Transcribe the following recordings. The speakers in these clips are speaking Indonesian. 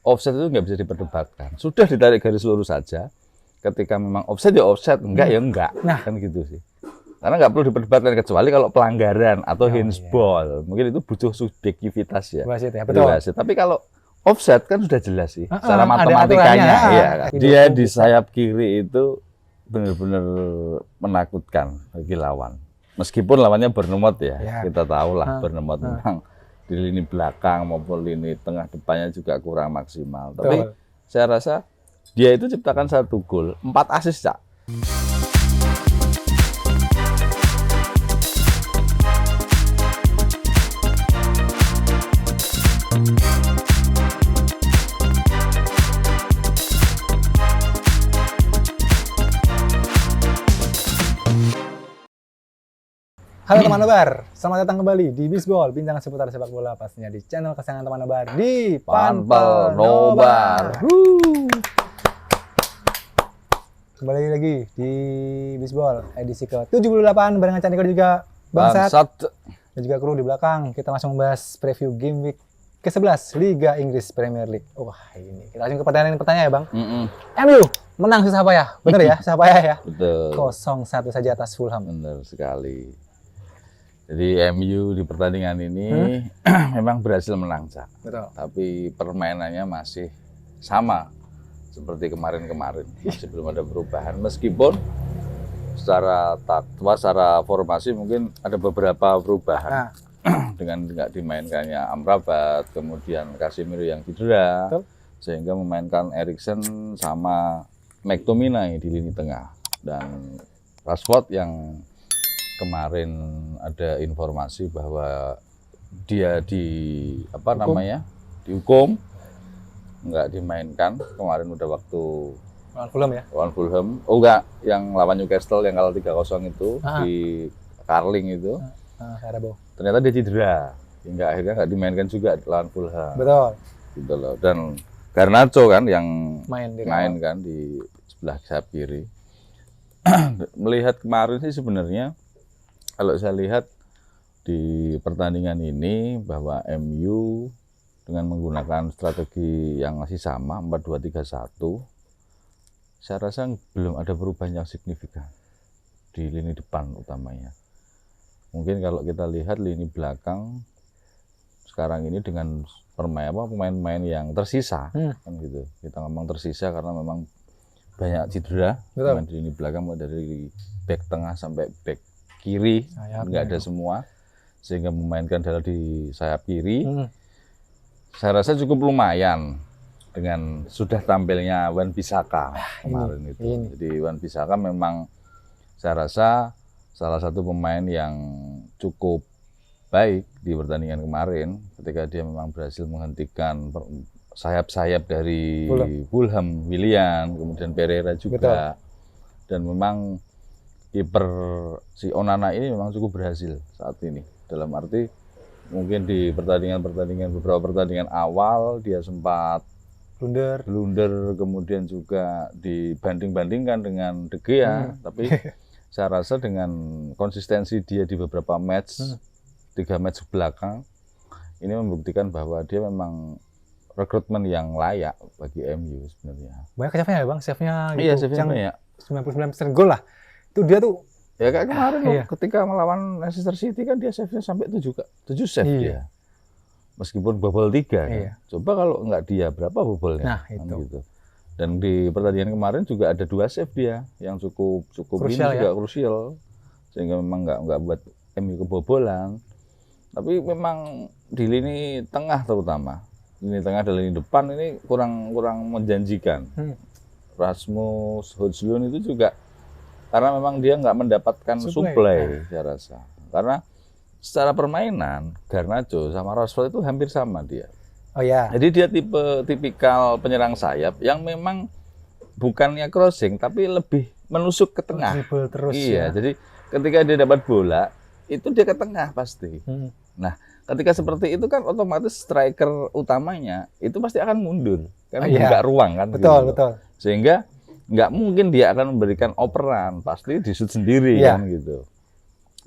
offset itu nggak bisa diperdebatkan. Sudah ditarik garis lurus saja. Ketika memang offset ya offset, enggak ya enggak. Nah, kan gitu sih. Karena nggak perlu diperdebatkan kecuali kalau pelanggaran atau handsball. Mungkin itu butuh subjektivitas ya. wasit ya, betul. Wasit. Tapi kalau offset kan sudah jelas sih. Secara matematikanya ya. Dia di sayap kiri itu benar-benar menakutkan bagi lawan. Meskipun lawannya Bournemouth ya. Kita tahu lah Bournemouth memang di lini belakang maupun lini tengah depannya juga kurang maksimal. Tapi saya rasa dia itu ciptakan 1 gol, 4 assist, Cak. Halo teman nobar, selamat datang kembali di Bisbol, bincang seputar sepak bola pastinya di channel kesayangan teman nobar di Panpel Nobar. Kembali lagi di Bisbol edisi ke-78 barengan Candika juga Bangsat dan juga kru di belakang. Kita langsung membahas preview game week ke-11 Liga Inggris Premier League. Wah, ini kita langsung ke pertanyaan ya, Bang. MU menang susah payah, bener ya? Susah payah ya? Betul. 0-1 saja atas Fulham. Benar sekali. Jadi MU di pertandingan ini memang berhasil menang, Cak. Betul. Tapi permainannya masih sama seperti kemarin-kemarin. Masih belum ada perubahan. Meskipun secara takwa, secara formasi mungkin ada beberapa perubahan. Dengan nggak dimainkannya Amrabat, kemudian Casemiro yang cedera, sehingga memainkan Eriksen sama McTominay di lini tengah. Dan Rashford yang kemarin ada informasi bahwa dia dihukum nggak dimainkan kemarin, udah waktu lawan Fulham ya? Lawan Fulham. Oh enggak, yang lawan Newcastle yang kalah 3-0 itu di Carling itu. Ternyata dia cedera hingga akhirnya nggak dimainkan juga lawan Fulham. Betul. Gitu loh. Dan Garnacho kan yang main kan di sebelah sayap kiri. Melihat kemarin sih sebenarnya kalau saya lihat di pertandingan ini bahwa MU dengan menggunakan strategi yang masih sama 4-2-3-1, saya rasa belum ada perubahan yang signifikan di lini depan utamanya. Mungkin kalau kita lihat lini belakang sekarang ini dengan pemain-pemain yang tersisa, kan gitu. Kita ngomong tersisa karena memang banyak cedera pemain di lini belakang, mulai dari back tengah sampai back kiri nggak ada semua, sehingga memainkan adalah di sayap kiri. Saya rasa cukup lumayan dengan sudah tampilnya Wan-Bissaka kemarin itu. Jadi Wan-Bissaka memang saya rasa salah satu pemain yang cukup baik di pertandingan kemarin ketika dia memang berhasil menghentikan sayap-sayap dari Fulham, Willian, kemudian Pereira juga. Dan memang kiper si Onana ini memang cukup berhasil saat ini. Dalam arti mungkin di beberapa pertandingan awal dia sempat blunder, kemudian juga dibanding-bandingkan dengan De Gea. Tapi saya rasa dengan konsistensi dia di beberapa match, 3 match belakang, ini membuktikan bahwa dia memang rekrutmen yang layak bagi MU sebenarnya. Banyak save-nya ya, Bang? Save-nya gitu. Iya, save-nya ya. 99% gol lah. Itu dia tuh ya kayak kemarin ketika melawan Leicester City kan dia save-nya sampai 7 save dia. Meskipun bobol 3 kan. Coba kalau enggak dia berapa bobolnya? Nah, itu. Gitu. Dan di pertandingan kemarin juga ada 2 save dia yang cukup krusial, ini juga krusial. Sehingga memang enggak buat MU kebobolan. Tapi memang di lini tengah terutama, lini tengah dan lini depan ini kurang menjanjikan. Rasmus Højlund itu juga karena memang dia nggak mendapatkan suplai, saya rasa. Karena secara permainan Garnacho sama Rashford itu hampir sama dia. Jadi dia tipikal penyerang sayap yang memang bukannya crossing tapi lebih menusuk ke tengah. Terus, jadi ketika dia dapat bola itu dia ke tengah pasti. Nah, ketika seperti itu kan otomatis striker utamanya itu pasti akan mundur karena nggak ruang kan. Betul. Sehingga nggak mungkin dia akan memberikan operan, pasti di shoot sendiri kan gitu.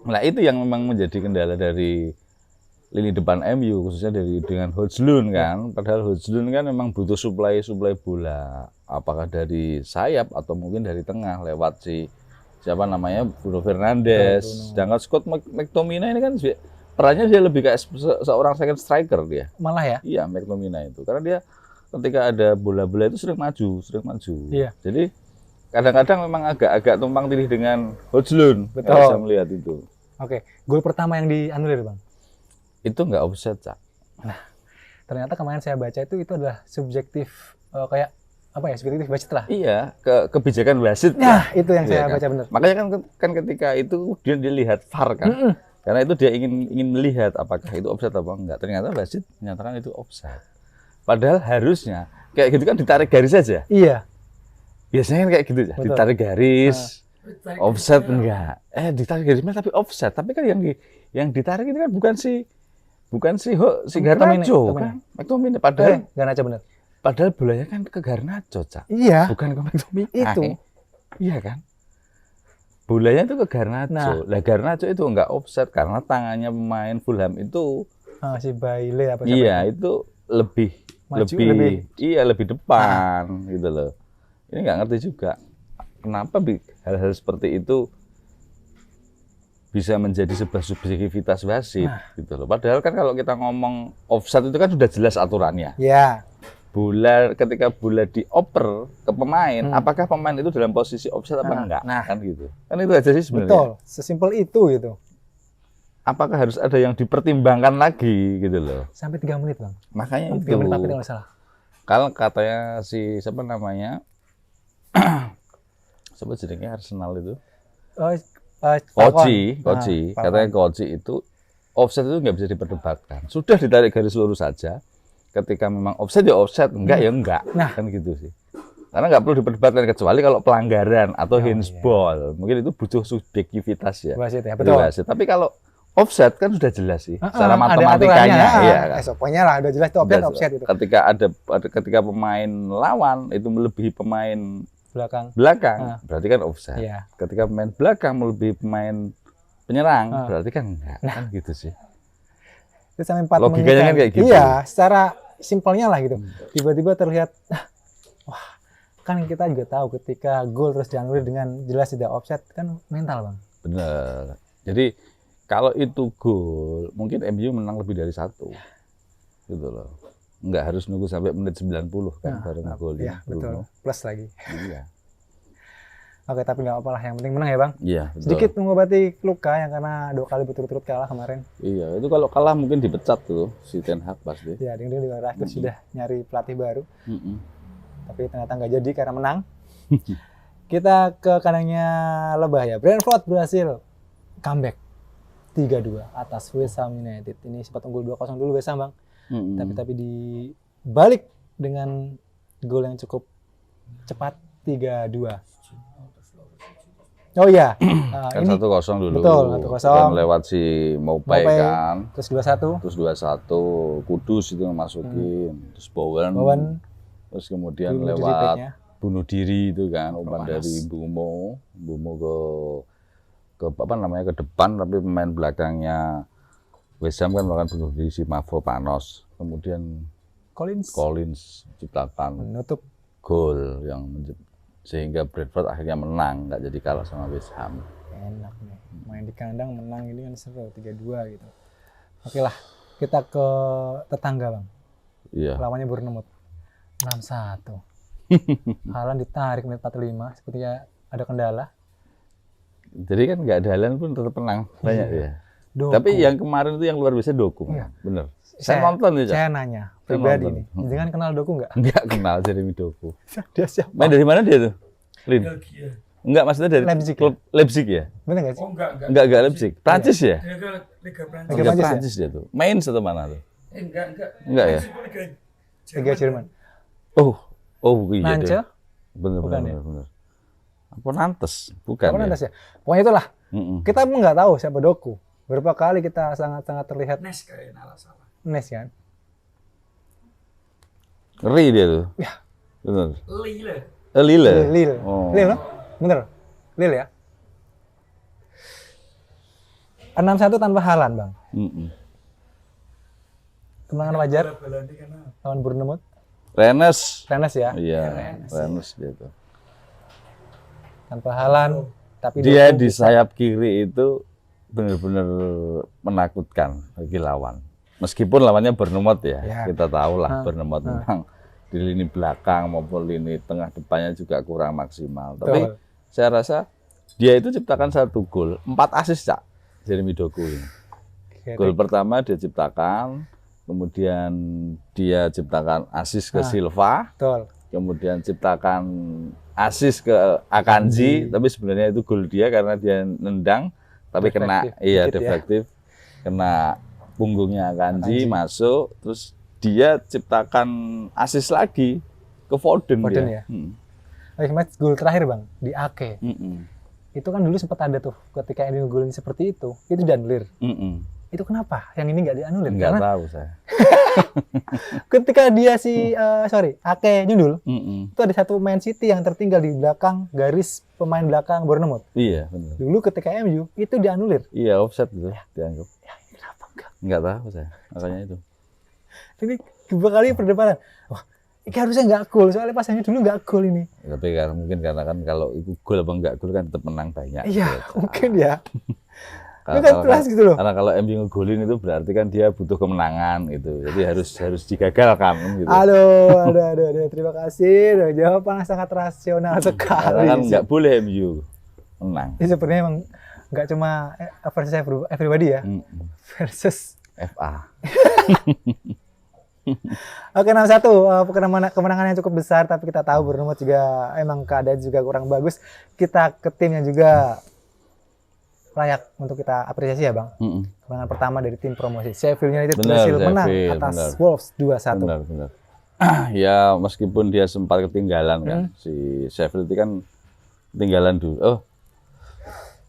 Nah itu yang memang menjadi kendala dari lini depan MU khususnya dengan Højlund kan. Padahal Højlund kan memang butuh suplai bola. Apakah dari sayap atau mungkin dari tengah lewat siapa namanya Bruno Fernandes. Sedangkan Scott McTominay ini kan perannya dia lebih kayak seorang second striker dia. Malah ya? Iya, McTominay itu. Karena dia ketika ada bola-bola itu sering maju. Iya. Jadi kadang-kadang memang agak tumpang tindih dengan Højlund. Betul. Saya melihat itu. Oke, gol pertama yang dianulir Bang. Itu nggak offset, Cak. Nah, ternyata kemarin saya baca itu adalah subjektif kayak apa ya? Subjektif wasit lah. Iya, kebijakan wasit. Nah, itu yang Iya saya kan? baca benar. Makanya kan ketika itu dia lihat VAR kan. Karena itu dia ingin melihat apakah itu offset atau enggak. Ternyata wasit menyatakan itu offset. Padahal harusnya kayak gitu kan ditarik garis saja. Iya. Biasanya kan kayak gitu ya, Betul. ditarik garis. Offset enggak? Ditarik garis tapi offset. Tapi kan yang ditarik itu kan bukan si Garnacho kan. McTominay Garnacho benar. Padahal bolanya kan ke Garnacho, Cak. Iya. Bukan ke McTominay. Itu. Iya kan? Bolanya itu ke Garnacho. Nah. Lah Garnacho itu enggak offset karena tangannya pemain Fulham itu Si Bailey apa iya, itu lebih depan gitu loh. Ini nggak ngerti juga kenapa hal-hal seperti itu bisa menjadi sebuah subjektivitas wasit gitu loh. Padahal kan kalau kita ngomong offside itu kan sudah jelas aturannya. Iya. Ketika bola dioper ke pemain, apakah pemain itu dalam posisi offside apa enggak? Kan gitu. Kan itu aja sih sebenarnya. Betul, sesimpel itu gitu. Apakah harus ada yang dipertimbangkan lagi gitu loh. Sampai 3 menit, Bang. Makanya itu. 3 menit tapi nggak salah. Kalau katanya siapa namanya? Siapa jenenge Arsenal itu? Koci. Katanya Koci itu offset itu nggak bisa diperdebatkan. Sudah ditarik garis lurus saja. Ketika memang offset ya offset, enggak ya enggak. Kan gitu sih. Karena nggak perlu diperdebatkan kecuali kalau pelanggaran atau handsball. Mungkin itu butuh subjektivitas ya. Wasit ya, betul. Wasit. Tapi kalau offset kan sudah jelas sih. Secara matematikanya iya kan. Pokoknya lah udah jelas itu offset itu. Ketika pemain lawan itu melebihi pemain belakang berarti kan offset. Iya. Ketika pemain belakang melebihi pemain penyerang berarti kan enggak. Kan gitu sih. Itu sampai 4 logikanya kan kayak gitu. Iya, secara simpelnya lah gitu. Tiba-tiba terlihat wah, kan kita juga tahu ketika gol terus dianulir dengan jelas tidak offset kan mental, Bang. Bener. Jadi kalau itu gol, mungkin MU menang lebih dari 1. Gitu loh. Nggak harus nunggu sampai menit 90 kan baru ngegolin. Iya, betul. Plus lagi. Iya. Oke, tapi nggak apa-apa lah. Yang penting menang ya, Bang. Iya, betul. Sedikit mengobati luka yang karena 2 kali berturut-turut kalah kemarin. Iya, itu kalau kalah mungkin dipecat tuh si Ten Hag pasti. Iya, dia juga terakhir sudah nyari pelatih baru. Tapi ternyata nggak jadi karena menang. Kita ke kandangnya Lebah ya. Brentford berhasil comeback 3-2 atas West Ham United. Ini sempat unggul 2-0 dulu West Ham, Bang. Tapi dibalik dengan gol yang cukup cepat 3-2. Oh iya. Kan 1-0 dulu. Betul, 1-0. Dan lewat si Maupay kan. Terus 2-1. Terus 2-1. Kudus itu masukin. Terus Bowen. Terus kemudian lewat bunuh diri itu kan. Umpan dari Bumo ke apa namanya ke depan, tapi pemain belakangnya West Ham kan melakukan bunuh diri si Mavropanos. Kemudian Collins ciptakan menutup gol yang sehingga Brentford akhirnya menang, nggak jadi kalah sama West Ham. Enak nih, main di kandang menang ini kan seru 3-2 gitu. Oke lah, kita ke tetangga, Bang. Iya. Lawannya Bournemouth 6-1. Haaland ditarik menit 45, sepertinya ada kendala. Jadi kan nggak ada Haaland pun tetap menang banyak ya. Doku. Tapi yang kemarin itu yang luar biasa Doku, bener. Saya nonton ya. Saya nanya pribadi nih, jangan kenal Doku nggak? Nggak kenal Jeremy Doku. Dia siapa? Main dari mana dia tuh? Lin? Enggak, maksudnya dari Leipzig, klub Leipzig ya? Bener nggak sih? Oh enggak. Enggak Leipzig. Prancis ya? Liga Prancis. Liga Prancis Prancis dia tuh. Main atau mana tuh? Enggak ya? Liga Jerman. Oh iya Nance? deh. Bener. Apa Nantes? Bukan. Apa Nantes ya? Pokoknya itulah. Kita pun nggak tahu siapa Doku. Berapa kali kita sangat-sangat terlihat Nes kayaknya salah. Nes kan? Ngeri dia tuh. Ya. Bener. Lille. Lille. Oh. Lille, no? Bener. Lille ya. 6-1 tanpa Haaland, Bang. kemenangan wajar Bola di kana. lawan Bournemouth. Rennes. Rennes ya, Iya, Rennes gitu. tanpa Haaland, tapi Dia Doku di bisa. sayap kiri itu benar-benar menakutkan bagi lawan. Meskipun lawannya Bournemouth ya, Ya. kita tahu lah Bournemouth memang di lini belakang maupun lini tengah depannya juga kurang maksimal. Tapi Betul. saya rasa dia itu ciptakan 1 gol, 4 assist Cak, Jeremy Doku ini. Gol pertama dia ciptakan, kemudian dia ciptakan assist ke Silva, Betul. kemudian ciptakan assist ke Akanji, tapi sebenarnya itu gol dia karena dia nendang, tapi kena Defektif dikit ya. defektif, kena punggungnya Akanji masuk, terus dia ciptakan assist lagi ke Foden Foden dia. ya? Match gol terakhir Bang di Ake. Mm-mm. Itu kan dulu sempat ada tuh ketika ini golin seperti itu dianulir. Mm-mm. Itu kenapa? Yang ini nggak dianulir? Nggak Karena tahu saya. ketika dia Ake nyundul, Mm-mm. itu ada satu Man City yang tertinggal di belakang garis pemain belakang Bournemouth. Iya benar. Dulu ketika MU itu dianulir. Iya offset itu dianggap. Ya, kenapa enggak? Nggak tahu saya. Makanya itu. Ini dua kali perdebatan. Wah, ini harusnya nggak gol. Soalnya pas MU dulu nggak gol ini. Tapi karena mungkin karena kan kalau itu gol apa enggak gol kan tetap menang banyak. Iya, gitu. mungkin ya. Kalau- Itu kan kalau- jelas gitu loh. Karena kalau MU ngegolin itu berarti kan dia butuh kemenangan gitu. Jadi harus digagalkan gitu. Aduh. Terima kasih. Aduh, jawaban sangat rasional Karena sekali. kan nggak boleh MU menang. Ini sebenarnya emang nggak cuma versus everybody ya, Mm-mm. versus. FA. Oke, 6-1, kemenangan yang cukup besar, tapi kita tahu Bournemouth juga emang keadaan juga kurang bagus. Kita ke tim yang juga layak untuk kita apresiasi ya Bang. Mm-mm. Kemenangan pertama dari tim promosi. Sheffield United Benar, berhasil menang Sheffield, atas benar. Wolves 2-1. Benar. Ya meskipun dia sempat ketinggalan kan, si Sheffield itu kan ketinggalan dulu.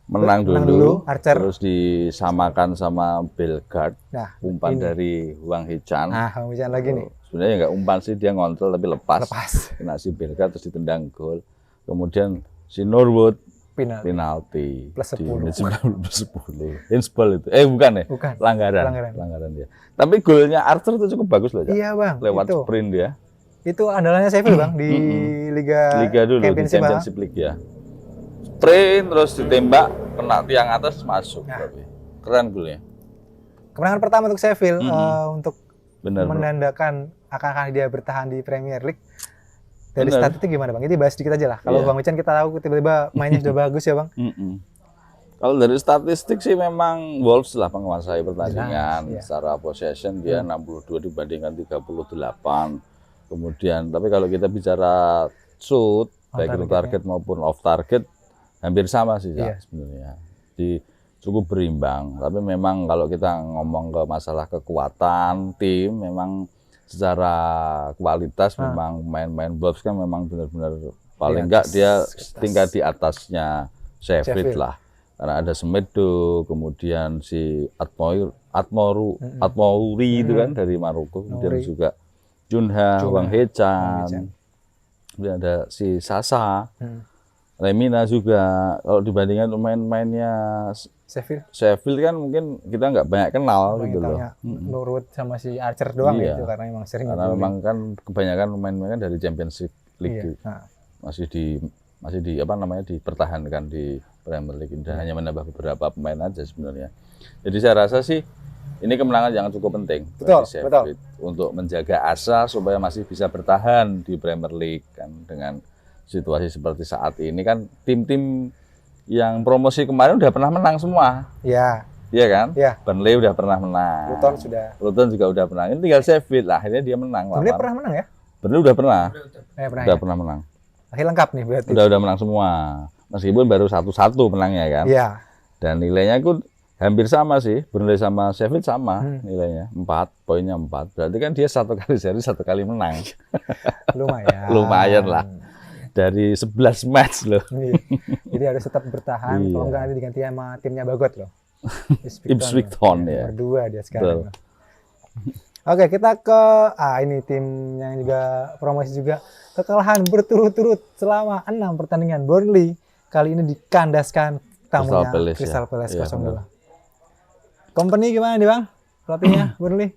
Menang Menang dulu, dulu, Archer. terus disamakan sama Bellegarde, Nah, umpan ini. dari Wang Hee-chan. Bang Wijan lagi nih. Sebenarnya nggak umpan sih, dia ngontrol tapi lepas. Lepas. Kena si Bellegarde terus ditendang gol. Kemudian si Norwood Final. penalti Plus di 10. menit 90 plus 10. Handsball itu. Bukan ya? Bukan. Pelanggaran dia. Tapi golnya Archer itu cukup bagus loh, Cak. Iya Bang, Lewat itu. sprint dia. Itu andalannya Sheffield Bang di Liga Liga dulu di Championship, Bang. Championship League ya. Sprint terus ditembak kena tiang atas masuk. Nah. Tapi keren golnya. Kemenangan pertama untuk Sheffield untuk Benar. Bro. menandakan akan dia bertahan di Premier League. Dari Benar. statistik gimana Bang? Ini bahas sedikit aja lah. Kalau Iya. Bang Wican kita tahu tiba-tiba mainnya sudah bagus ya Bang. Mm-mm. Kalau dari statistik sih memang Wolves lah penguasai pertandingan. Jelas, iya. Secara possession dia 62 dibandingkan 38. Kemudian tapi kalau kita bicara shoot baik itu target maupun off target hampir sama sih Cak, Iya. sebenarnya. Cukup berimbang. Tapi memang kalau kita ngomong ke masalah kekuatan tim memang secara kualitas memang main-main Wolves kan memang benar-benar paling enggak dia tingkat di atasnya Sheffield lah. Karena ada Semedo, kemudian si Atmouri itu kan dari Maroko, kemudian juga Junha, Wang Hee-chan, kemudian ada si Sasa, Lemina juga. Kalau dibandingkan pemain-pemainnya Sheffield kan mungkin kita nggak banyak kenal gitu loh. Norwood sama si Archer doang Iya. itu karena memang sering. Karena memang kan kebanyakan pemain-pemain kan dari Championship League Iya. Nah, masih di apa namanya dipertahankan di Premier League dan hanya menambah beberapa pemain aja sebenarnya. Jadi saya rasa sih ini kemenangan yang cukup penting Betul, bagi Sheffield untuk menjaga asa supaya masih bisa bertahan di Premier League kan dengan situasi seperti saat ini kan tim-tim yang promosi kemarin udah pernah menang semua. Iya. Iya kan? Iya. Burnley udah pernah menang. Luton juga udah pernah. Ini tinggal Sheffield lah akhirnya dia menang. Burnley pernah menang ya? Burnley udah pernah. Pernah. Pernah menang. Akhir lengkap nih berarti. Udah menang semua. Meskipun baru 1-1 menangnya kan. Iya. Dan nilainya itu hampir sama sih. Burnley sama Sheffield sama nilainya. 4, poinnya 4. Berarti kan dia 1 kali seri 1 kali menang. Lumayan. Lumayan lah. Dari 11 match loh. Iya. Jadi harus tetap bertahan. Kalau enggak nanti diganti sama timnya Bagot loh. Ipswich Town ya. Nomor 2 dia sekarang. Oke, kita ke ini tim yang juga promosi juga. Kekalahan berturut-turut selama 6 pertandingan. Burnley kali ini dikandaskan tamunya Crystal Palace 0-2. Company gimana nih Bang? Pelatihnya Burnley?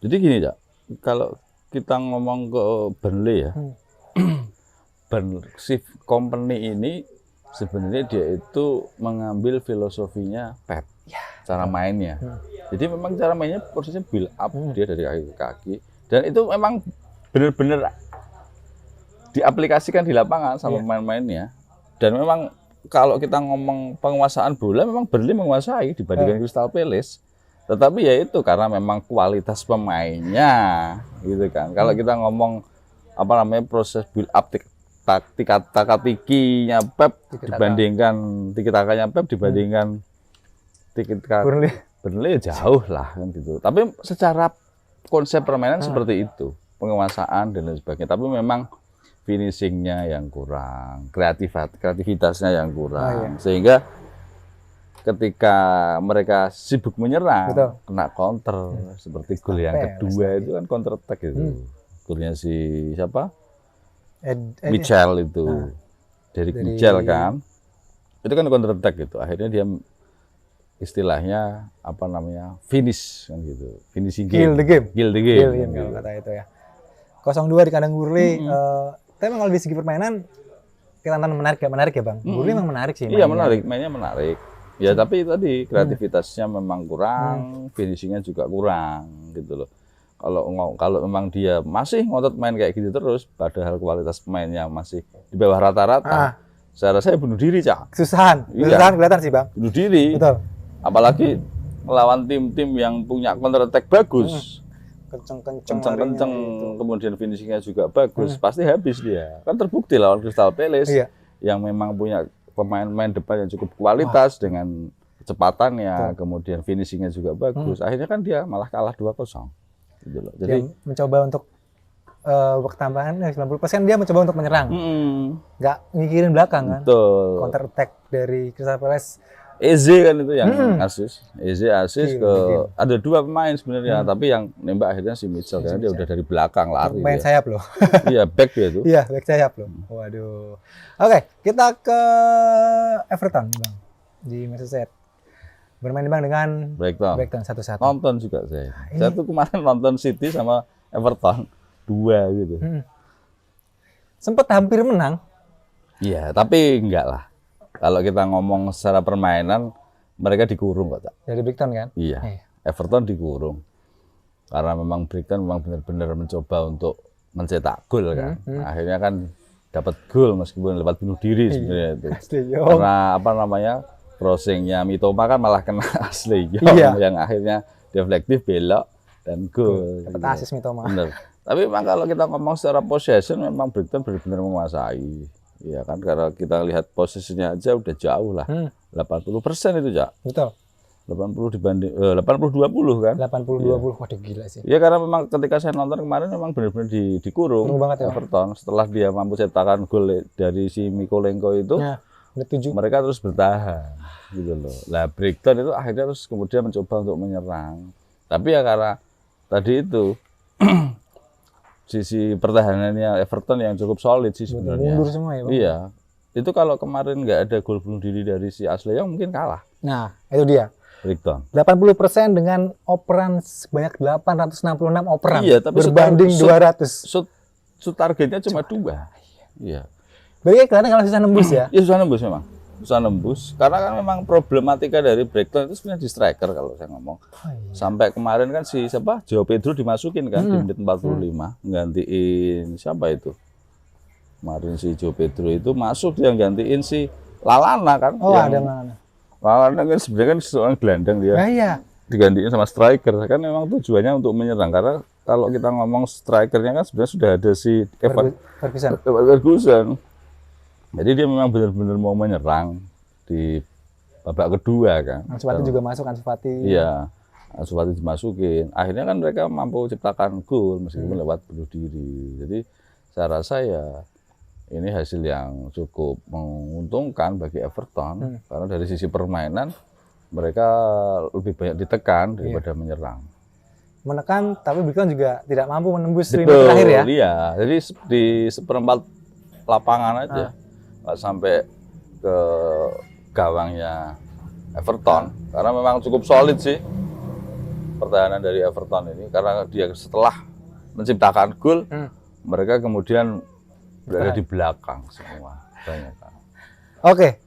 Jadi gini, Cak. Kalau kita ngomong ke Burnley ya, si company ini sebenarnya dia itu mengambil filosofinya Pep, cara mainnya. Jadi memang cara mainnya prosesnya build up dia dari kaki ke kaki, dan itu memang benar-benar diaplikasikan di lapangan sama pemain-pemainnya. Dan memang kalau kita ngomong penguasaan bola, memang Burnley menguasai dibandingkan Crystal Palace. Tetapi ya itu karena memang kualitas pemainnya, gitu kan. Kalau kita ngomong apa namanya proses build up tiki-takinya Pep dibandingkan tiki-takanya Pep dibandingkan Burnley jauh lah kan gitu. Tapi secara konsep permainan seperti itu, penguasaan dan lain sebagainya. Tapi memang finishingnya yang kurang, kreativitasnya yang kurang, sehingga ketika mereka sibuk menyerang, kena counter seperti gol yang kedua itu kan counter attack itu, golnya si siapa? Mitchell itu, Derek Mitchell kan, itu kan counter attack gitu. Akhirnya dia istilahnya apa namanya finish kan gitu, finishing game, kill the game kalau kata itu ya. 0-2 di kandang Burnley. Tapi memang dari segi permainan kita nonton menarik ya Bang. Burnley memang menarik sih. Iya menarik, mainnya menarik. Ya tapi tadi kreativitasnya memang kurang, finishingnya juga kurang gitu loh. Kalau memang dia masih ngotot main kayak gitu terus, padahal kualitas pemainnya masih di bawah rata-rata, saya rasa bunuh diri, Cak. Kesusahan kelihatan sih Bang. Bunuh diri. Betul. Apalagi melawan tim-tim yang punya counter attack bagus. Kenceng-kenceng, kemudian finishingnya juga bagus, pasti habis dia. Kan terbukti lawan Crystal Palace yang memang punya pemain-pemain depan yang cukup kualitas dengan kecepatannya, kemudian finishingnya juga bagus. Akhirnya kan dia malah kalah 2-0. Gitu loh. Jadi dia mencoba untuk waktu tambahan 90% dia mencoba untuk menyerang. Nggak mikirin belakang kan. Betul. Counter attack dari Crystal Palace. Eze kan itu yang asis. Eze asis ke ada 2 pemain sebenarnya, tapi yang nembak akhirnya si Mitchell karena dia udah dari belakang lari. Main sayap loh. Iya, back dia tuh. Iya, back sayap loh. Waduh. Oke, kita ke Everton, Bang. Di Merseyside. Bermain Bang dengan Brighton 1-1. Nonton juga saya. Saya tuh kemarin nonton City sama Everton 2 gitu. Sempet hampir menang. Iya, tapi enggak lah. Kalau kita ngomong secara permainan, mereka dikurung kok, Cak. Dari Brighton kan? Iya. Everton dikurung. Karena memang Brighton memang benar-benar mencoba untuk mencetak gol kan. Akhirnya kan dapat gol meskipun lewat bunuh diri sebenarnya itu. Karena apa namanya? Crossingnya Mitoma kan malah kena Ashley Young yang akhirnya deflektif belok dan gol. Dapat asis Mitoma. Benar. Tapi memang kalau kita ngomong secara possession memang Brighton benar-benar menguasai. Iya kan, karena kita lihat posisinya aja udah jauh lah, 80% itu, Cak. Betul. 80 dibanding 80-20 kan? 80-20, waduh gila sih. Iya karena memang ketika saya nonton kemarin memang benar-benar dikurung banget ya, Everton. Setelah dia mampu cetakan gol dari si Mykolenko itu, mereka terus bertahan, gitu loh. Lah Brighton itu akhirnya terus kemudian mencoba untuk menyerang. Tapi ya karena tadi itu sisi pertahanannya Everton yang cukup solid sih sebenarnya. Mundur semua ya, Bang? Iya. Itu kalau kemarin nggak ada gol bunuh diri dari si Ashley Young mungkin kalah. Nah, itu dia. Brighton. 80% dengan operan sebanyak 866 operan. Iya, tapi berbanding 200. Shoot targetnya cuma 2. Iya. Berarti kelihatan kalau susah nembus ya? Iya, susah nembus memang. Susah nembus karena kan memang problematika dari Brighton itu sebenarnya di striker kalau saya ngomong. Sampai kemarin kan si siapa? Joao Pedro dimasukin kan di menit 45, gantiin siapa itu? Kemarin si Joao Pedro itu masuk dia gantiin si Lallana kan. Oh, ada Lallana. Lallana kan sebenarnya kan seorang gelandang dia. Iya. Digantiin sama striker kan memang tujuannya untuk menyerang karena kalau kita ngomong strikernya kan sebenarnya sudah ada si Ferguson. Jadi dia memang benar-benar mau menyerang di babak kedua kan. Ansu Fati juga masuk, Ansu Fati. Iya, Ansu Fati dimasukin. Akhirnya kan mereka mampu ciptakan gol meskipun lewat bunuh diri. Jadi saya rasa ya ini hasil yang cukup menguntungkan bagi Everton karena dari sisi permainan mereka lebih banyak ditekan daripada menyerang. Menekan tapi Brighton juga tidak mampu menembus lini terakhir ya. Iya, jadi di seperempat lapangan aja. Nggak sampai ke gawangnya Everton karena memang cukup solid sih pertahanan dari Everton ini karena dia setelah menciptakan gol, mereka kemudian berada di belakang semua. Banyak. Oke,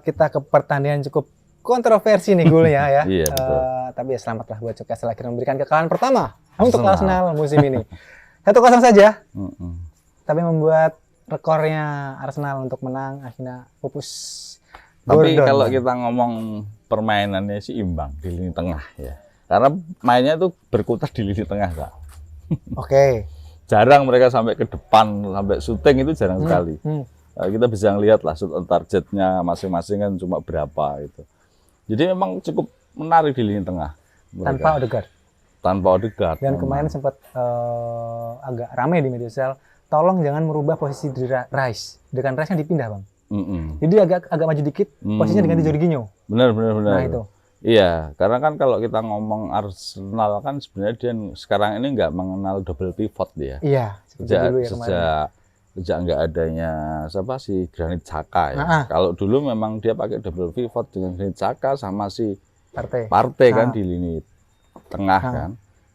kita ke pertandingan cukup kontroversi nih golnya ya. Iya, betul. Tapi ya selamatlah buat Newcastle akhirnya memberikan kekalahan pertama untuk Arsenal musim ini. 1-0 saja, tapi membuat rekornya Arsenal untuk menang akhirnya pupus. Tapi Gordon. kalau kita ngomong permainannya sih imbang di lini tengah ya. Karena mainnya itu berkutat di lini tengah, Kak. Oke. Jarang mereka sampai ke depan, sampai syuting itu jarang sekali. Kita bisa ngelihat lah shoot on targetnya masing-masing kan cuma berapa itu. Jadi memang cukup menarik di lini tengah. Tanpa Odegaard. Tanpa Odegaard. Dan kemarin sempat agak ramai di media sosial. Tolong jangan merubah posisi di Rice. Dengan Rice kan dipindah, Bang. Jadi agak maju dikit, posisinya diganti Jorginho. Benar. Nah itu. Iya, karena kan kalau kita ngomong Arsenal kan sebenarnya dia sekarang ini nggak mengenal double pivot dia. Iya. Sejak nggak adanya siapa si Granit Xhaka ya. Kalau dulu memang dia pakai double pivot dengan Granit Xhaka sama si Partey kan di lini tengah kan.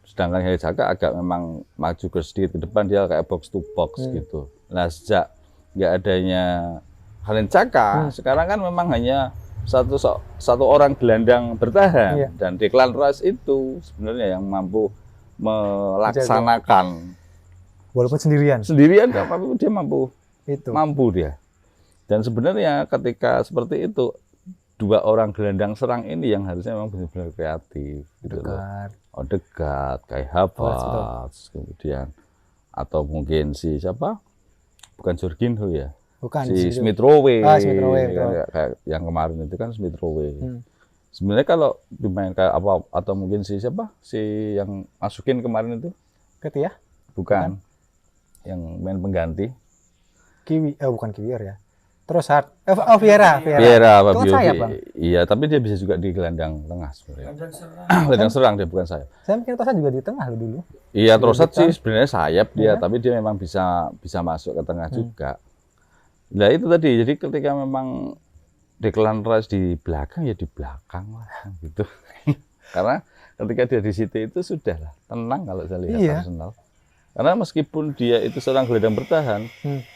Sedangkan Granit Xhaka agak memang maju ke sedikit ke depan, dia kayak box to box gitu. Nah sejak nggak adanya Granit Xhaka, sekarang kan memang hanya satu orang gelandang bertahan, dan Declan Rice itu sebenarnya yang mampu melaksanakan walaupun sendirian tapi dia mampu dia. Dan sebenarnya ketika seperti itu dua orang gelandang serang ini yang harusnya memang benar-benar kreatif gitu loh. Odegaard, Kai Havertz, kemudian atau mungkin si siapa? Bukan Jorginho ya. Bukan, si Smith Rowe, kayak yang kemarin itu kan Smith Rowe. Sebenarnya kalau dimain kayak apa atau mungkin si siapa si yang masukin kemarin itu? Ketia? Bukan. Yang main pengganti. Bukan Kiwior ya. Terus Vieira. Itu kan sayap, Bang. Iya, tapi dia bisa juga di gelandang tengah sebenarnya. Gelandang serang dia bukan sayap. Saya mikir Trossard juga di tengah loh dulu. Iya, Trossard sih sebenarnya sayap dia, tapi dia memang bisa masuk ke tengah juga. Nah itu tadi, jadi ketika memang Declan Rice di belakang ya di belakang lah gitu. Karena ketika dia di situ itu sudah lah tenang kalau saya lihat Arsenal. Karena meskipun dia itu seorang gelandang bertahan,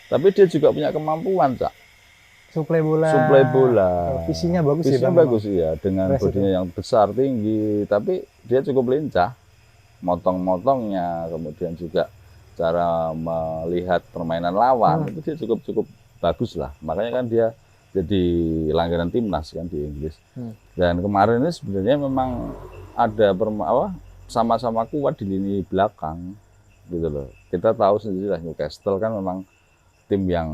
tapi dia juga punya kemampuan, Cak. Suplai bola. Visinya bagus ya. Visinya bagus ya, dengan bodinya yang besar tinggi, tapi dia cukup lincah, motong-motongnya, kemudian juga cara melihat permainan lawan itu dia cukup bagus lah, makanya kan dia jadi langganan timnas kan di Inggris. Dan kemarin ini sebenarnya memang ada sama-sama kuat di lini belakang gitu loh. Kita tahu sendiri lah Newcastle kan memang tim yang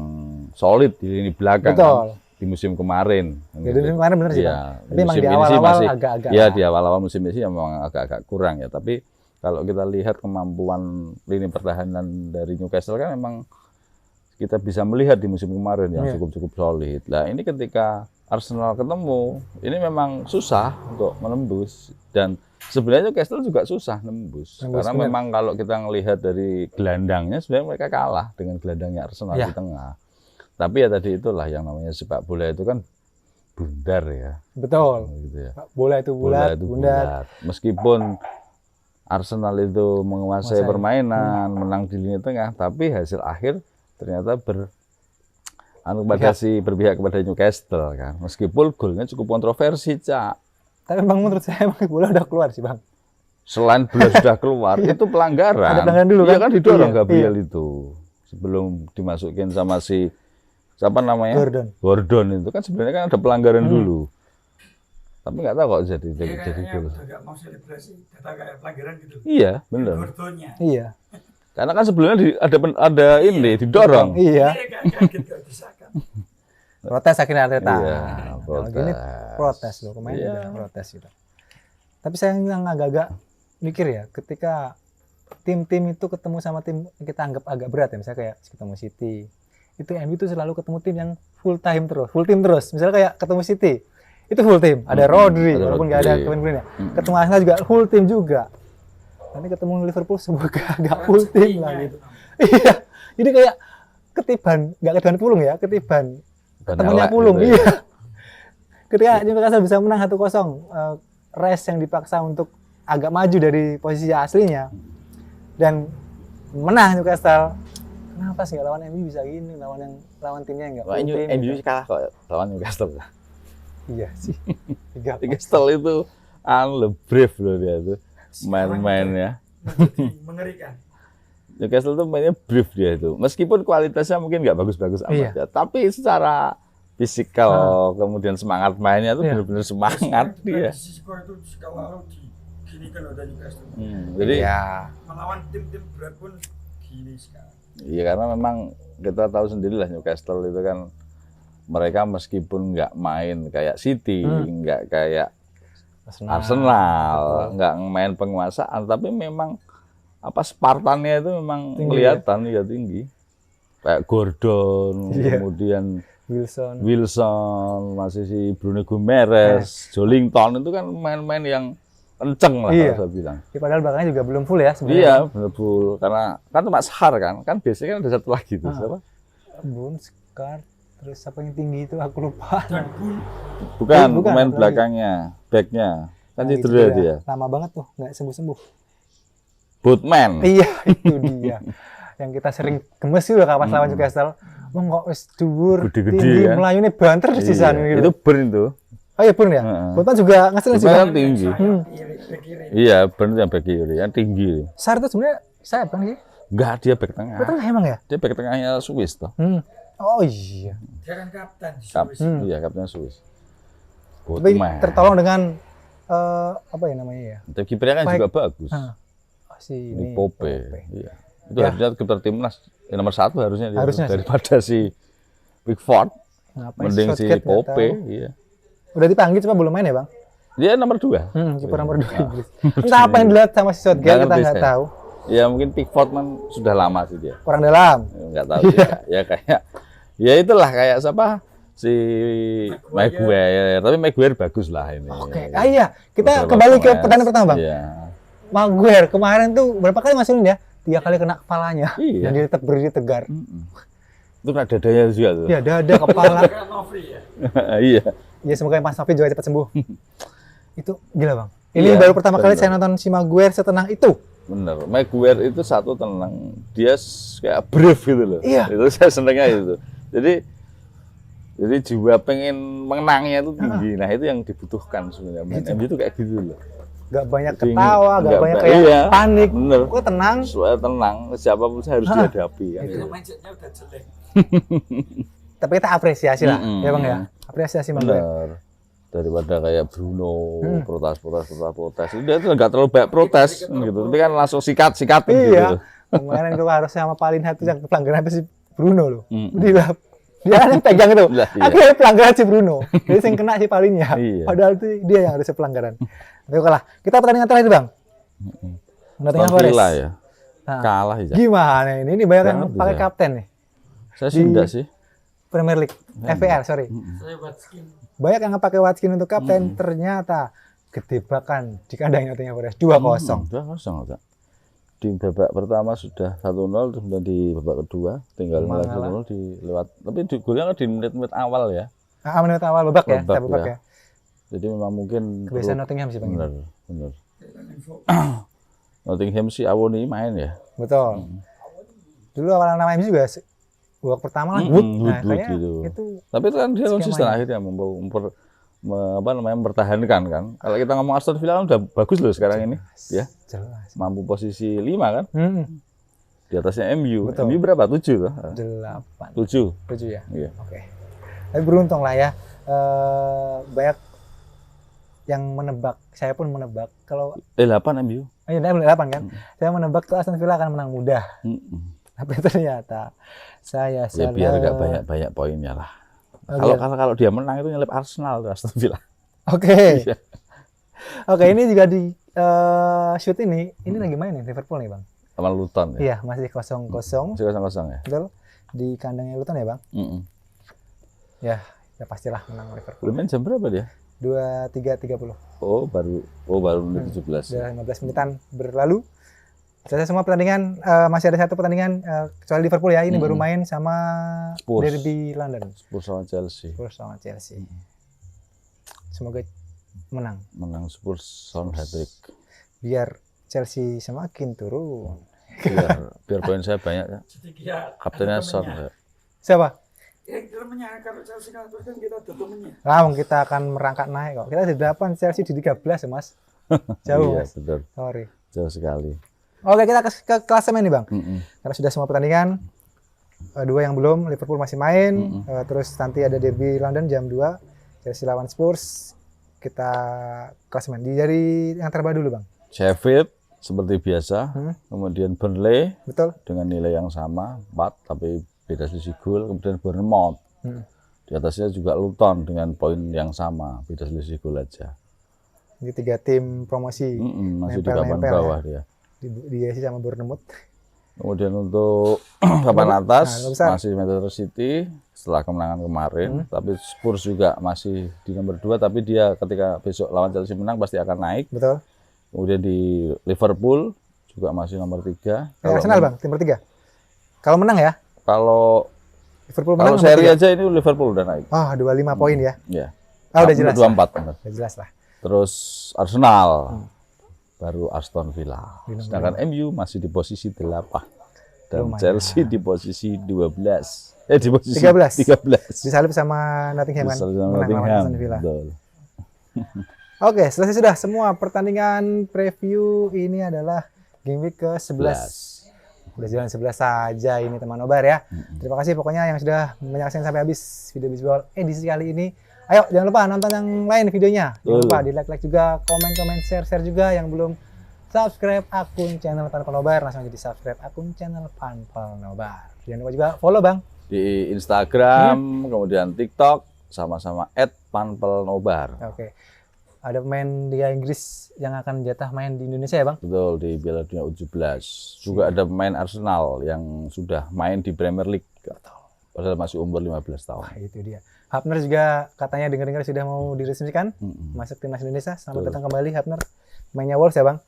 solid di lini belakang kan, di musim kemarin. Jadi musim kemarin benar sih, ya, tapi memang di awal-awal agak-agak. Ya di awal-awal musim ini memang agak-agak kurang ya. Tapi kalau kita lihat kemampuan lini pertahanan dari Newcastle kan memang kita bisa melihat di musim kemarin yang cukup solid. Nah ini ketika Arsenal ketemu, ini memang susah untuk menembus, dan sebenarnya Newcastle juga susah nembus karena memang kalau kita melihat dari gelandangnya sebenarnya mereka kalah dengan gelandangnya Arsenal di tengah. Tapi ya tadi itulah yang namanya sepak bola itu kan bundar ya. Betul. Gitu ya. Bola itu bundar. Meskipun Arsenal itu menguasai permainan, menang di lini tengah, tapi hasil akhir ternyata berpihak kepada Newcastle kan. Meskipun golnya cukup kontroversi, Cak. Tapi Bang menurut saya bola udah keluar sih, Bang. Selain bola sudah keluar, itu pelanggaran. Ada pelanggaran dulu kan? Iya kan didorong Gabriel itu. Sebelum dimasukin sama si siapa namanya? Gordon itu kan sebenarnya kan ada pelanggaran dulu. Tapi nggak tahu kok jadi gol. Agak mau selebrasi, kata kayak pelanggaran gitu. Iya, benar. Gordonnya. Iya. Karena kan sebelumnya ada ini didorong. Iya. Kaget gak disahkan. Protes akhirnya Arteta. Iya, protes. Gini protes loh, kemarin juga protes gitu. Tapi saya yang agak-agak mikir ya, ketika tim-tim itu ketemu sama tim yang kita anggap agak berat ya, misalnya kayak ketemu City, itu MU itu selalu ketemu tim yang full team terus. Misalnya kayak ketemu City, itu full team. Ada Rodri, walaupun nggak ada Kevin De Bruyne. Ketemu Arsenal juga full team juga. Nanti ketemu Liverpool semoga agak full team lah gitu. Iya, jadi kayak nggak ketiban pulung ya, ketiban temennya pulung. Gitu ya. Iya. Ketika Newcastle bisa menang 1-0, Rice yang dipaksa untuk agak maju dari posisi aslinya dan menang Newcastle. Kenapa sih lawan MU bisa gini, lawan timnya nggak full tim? MU kalah kok lawan Newcastle. Iya sih. Newcastle itu brave loh dia tuh main-mainnya. Mengerikan. Newcastle tuh mainnya brave dia itu. Meskipun kualitasnya mungkin nggak bagus-bagus amat ya, tapi secara fisikal kemudian semangat mainnya tuh benar-benar semangat dia. Skor itu kalau gini kan udah Newcastle. Jadi melawan tim-tim berat pun gini sekarang. Iya karena memang kita tahu sendiri lah Newcastle itu kan mereka meskipun nggak main kayak City, nggak kayak Arsenal, nggak main penguasaan, tapi memang Spartannya itu memang tinggi, kelihatan ya tinggi. Kayak Gordon, kemudian Wilson, masih si Bruno Guimaraes, Joelinton itu kan main-main yang kenceng lah kalau saya bilang. Ya, padahal belakangnya juga belum full ya sebenarnya. Iya, benar full karena kan cuma Sahar kan biasanya kan ada satu lagi tuh siapa? Skar, terus apa yang tinggi itu aku lupa. Bukan pemain belakangnya, backnya kan cedera dia. Lama banget tuh, nggak sembuh-sembuh. Bootman. Iya, itu dia. Yang kita sering gemes juga kapan lawan Newcastle. Wong kok wis dhuwur, tinggi, kan? Melayune banter di sisan gitu. Itu Burn itu. Oh iya Burn ya? Bootman juga ngeselin sih. Kan tinggi. Iya, Burn yang back kiri, kan tinggi. Sar itu sebenarnya sayap kan sih? Enggak, dia back tengah. Back tengah emang ya? Dia back tengahnya Swiss toh. Oh iya. Dia kan kapten Swiss. Iya, kapten Swiss. Tapi tertolong dengan apa ya namanya ya? Tapi kipernya kan juga bagus. Ini Pope. Iya. Itu harusnya kiper timnas nomor 1 harusnya dia daripada si Pickford. Mending si Pope, iya. Udah dipanggil cuma belum main ya, Bang? Dia nomor 2. Kiper nomor 2 Inggris. Entah apa yang dilihat sama si Southgate kita nggak tahu. Ya mungkin Pickford kan sudah lama sih dia. Orang dalam. Nggak tahu ya kayak ya itulah kayak siapa si Maguire. Tapi Maguire bagus lah ini. Oke. Iya, kita kembali ke pertanyaan pertama, Bang. Iya. Maguire kemarin tuh berapa kali masukin ya? 3 kali kena kepalanya. Iya. Dan dia tetap berdiri tegar. Itu kena dadanya juga tuh. Iya, dada, kepala. Iya. Iya, semoga Mas Novi juga cepat sembuh. Itu gila, Bang. Ini baru pertama kali saya nonton si Maguire setenang itu. Bener, Maguire itu satu tenang, dia kayak brave gitu loh. Iya. Itu saya senengnya itu. Jadi jiwa pengen menangnya itu tinggi. Nah itu yang dibutuhkan sebenarnya. MU itu kayak gitu loh. Gak banyak ketawa, gak banyak kayak panik. Bener. Kok tenang? Tenang, siapapun harus dihadapi kan. Itu mindsetnya udah jelek. Tapi kita apresiasi lah, ya Bang ya. Apresiasi Maguire. Bener. Daripada kayak Bruno protes. Dia tuh nggak terlalu banyak protes gitu. Tapi kan langsung sikat gitu. Iya. Kemarin gue harusnya sama Palin Hatu yang pelanggaran si Bruno loh. Dia kan yang pegang itu. Akhirnya pelanggaran si Bruno. Jadi yang kena si Palinnya. Padahal itu dia yang harusnya pelanggaran. Tapi kalah. Kita pertandingan terakhir Bang. Nottingham Forest. Ya. Kalah ya. Gimana ini? Ini banyak yang pakai kapten nih. Saya sih enggak sih. Premier League. FPL, sorry. Saya Watkins. Banyak yang pakai Watkins untuk kapten. Ternyata gedebakan di kandang Nottingham Forest 2-0. 2-0. Di babak pertama sudah 1-0, kemudian di babak kedua tinggal 1-0 di lewat. Tapi di golnya di menit-menit awal ya. Menit awal babak ya. Jadi memang mungkin kebiasaan Nottingham sih Bang. Benar. Nottingham si Awoni main ya. Betul. Dulu awal nama MU juga babak pertama lah Wood. Nah, gitu. Tapi itu kan dia konsisten akhirnya mempertahankan kan. Kalau kita ngomong Aston Villa kan udah bagus loh sekarang ini, ya. Jelas. Mampu posisi 5 kan? Di atasnya MU. Betul. MU berapa? 7 tuh? 8. 7 ya? Iya. Oke. Tapi beruntung lah ya. Banyak yang menebak, saya pun menebak kalau 8 MU. Iya, 8 kan? Saya menebak tuh Aston Villa akan menang mudah. Tapi ternyata saya salah. Ya biar enggak banyak poinnya lah. Kalau dia menang itu nyelip Arsenal tuh Aston Villa. Oke. Oke, ini juga di shoot ini lagi main nih Liverpool nih Bang. Sama Luton ya. Iya, masih 0-0. Masih 0-0 ya. Betul. Di kandangnya Luton ya Bang. Ya pastilah menang Liverpool. Main jam berapa dia? 23.30. Oh baru menit 17. Sudah 15 menitan berlalu. Selesai semua pertandingan, masih ada satu pertandingan kecuali Liverpool ya, ini baru main sama Spurs. Derby London. Spurs sama Chelsea. Semoga menang. Spurs sound hat-trick. biar Chelsea semakin turun. Biar poin saya banyak ya. Sedikit. Kaptennya ada Son temennya. ya. Siapa? Ya, temennya kalau Chelsea kalah terus kan kita ada temennya. Lah, kita akan merangkak naik kok. Kita di 8, Chelsea di 13 ya, Mas. Jauh, Iya, Mas. betul. Sorry. Jauh sekali. Oke, kita ke klasemen nih, Bang. Mm-mm. Karena sudah semua pertandingan, dua yang belum, Liverpool masih main, terus nanti ada derby London jam 2, Chelsea lawan Spurs. Kita klasemen dari yang terbaru dulu, Bang. Sheffield seperti biasa, kemudian Burnley Betul? dengan nilai yang sama 4 tapi beda selisih gol, kemudian Bournemouth. Di atasnya juga Luton dengan poin yang sama, beda selisih gol aja. Ini 3 tim promosi. Masih di papan Nempel-nempel bawah ya. dia. Di sama Bournemouth. Kemudian untuk papan atas Nah, besar. masih Manchester City setelah kemenangan kemarin, tapi Spurs juga masih di nomor 2, tapi dia ketika besok lawan Chelsea menang pasti akan naik. Betul? Kemudian di Liverpool juga masih nomor 3. Arsenal, Bang, tim nomor 3. Kalau menang ya, Kalau Liverpool menang kalau nomor seri 3. aja ini Liverpool udah naik. Oh, 25 poin ya. Ya. Udah jelas. 24 benar. Udah jelas lah. Terus Arsenal, baru Aston Villa. Sedangkan MU masih di posisi 8 dan Lumayan. Chelsea di posisi 12. Di posisi 13. 13. Disalip sama Nottingham kan. Bisa sama Menang lawan Nottingham. Aston Villa. Betul. Oke, selesai sudah semua pertandingan preview. Ini adalah game week ke-11. Udah jalan 11 saja ini teman nobar ya. Terima kasih pokoknya yang sudah menyaksikan sampai habis video Bisbol edisi kali ini. Ayo jangan lupa nonton yang lain videonya. Jangan lupa di like juga, komen, share juga. Yang belum subscribe akun channel Panpel Nobar, langsung aja di subscribe akun channel Panpel Nobar. Jangan lupa juga follow, Bang. Di Instagram, kemudian TikTok, sama-sama @panpelnobar. Oke. Ada pemain Liga Inggris yang akan jatah main di Indonesia ya, Bang? Betul, di Piala Dunia U17. Juga ada pemain Arsenal yang sudah main di Premier League. Padahal masih umur 15 tahun. Wah, itu dia. Hapner juga katanya dengar-dengar sudah mau diresmikan masuk timnas Indonesia. Selamat datang kembali Hapner. Mainnya Wolves ya, Bang?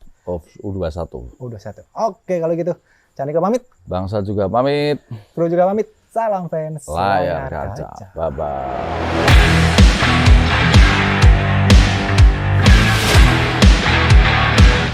U21. Udah satu. Oke, kalau gitu. Caniko pamit. Bangsa juga pamit. Pro juga pamit. Salam fans. Layar kaca. Bye-bye.